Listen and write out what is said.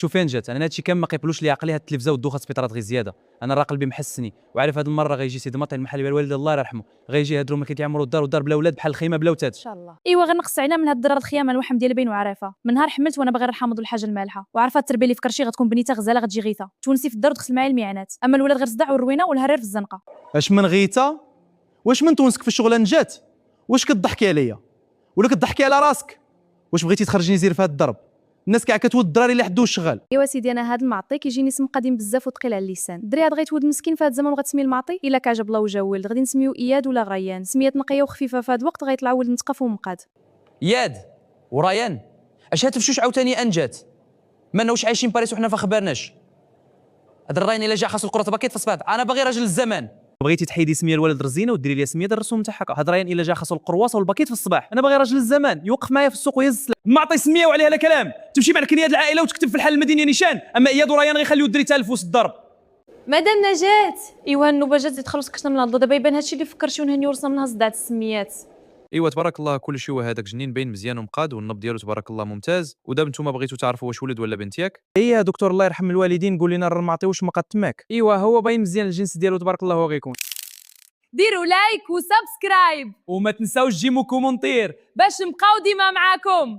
شوف فين جات. انا هادشي كامل ما قيبلوش لي عقلي. هاد التلفزه والدوخه سبيطارات غير زياده. انا راه قلبي محسني وعارف هاد المره غيجي سيد مطعم المحل ديال الوالد الله يرحمه، غيجي هادو ما كيتعمروا الدار والدار بلا ولاد بحال الخيمه بلا وتاد. ان شاء الله. ايوا غنقص علينا من هاد الدرار الخيامه الوحم ديال بين وعرافه. من نهار حملت وانا باغي نحامض الحاجه المالحه، وعارفه التربيه اللي في كرشي غتكون بنيته غزاله غتجي غيثه تونسي في الدار ودخل معايا الميعانات. اما الولاد غير صداع والروينه والهرير في الزنقه. اش من غيته؟ واش من تونسك في الشغلانه جات؟ واش كتضحكي عليا ولا كتضحكي على راسك؟ واش بغيتي تخرجيني زير في هاد الضرب؟ الناس كاع كتود الدراري اللي حدو الشغال. ايوا سيدي انا هاد المعطي كيجيني اسم قديم بزاف وثقيل على اللسان. الدري هاد غيتولد مسكين في هاد الزمان وغتسمي المعطي. الا كعجب الله وجا ولد غادي نسميو اياد ولا غيان. سميات نقيه وخفيفه في هاد الوقت غيطلع ولد متقف ومقاد. ياد وريان اش هاتفشوش عاوتاني انجات؟ ما واش عايشين باريس وحنا ما خبرناش. هاد الراين الا جا خاصو الكره باكيت في الصباط. انا باغي راجل الزمان. بغيتي تحيدي سميه الولد رزينه وديري لي سميه الرسوم تاعها. هاد ريان الا جا خاصو القرواصه والباكيت في الصباح. انا باغي راجل الزمان يوقف معايا في السوق ويهز السلاح. ما عطي سميه وعليها لا كلام. تمشي مع الكنيات العائله وتكتب في الحال المدنيه نيشان. اما اياد وريان غيخليو الدري تالف وسط الضرب. مدام نجاة ايوا النوبه جات زيد تخلص كشنا من الهضره. دابا يبان هادشي اللي فكرتي ونهني ورسنا منها صداعت السميات. ايوا تبارك الله كلشي هو هذاك جنين باين مزيان ومقاد والنبض ديالو تبارك الله ممتاز. ودابا نتوما بغيتو تعرفوا واش ولد ولا بنت ياك؟ يا دكتور الله يرحم الوالدين قول لنا الراه ما عطيوش مقاد تماك. ايوا هو باين مزيان الجنس ديالو تبارك الله هو غيكون. ديروا لايك وسبسكرايب وما تنساوش جيمو كومونتير باش نبقاو ديما معاكم.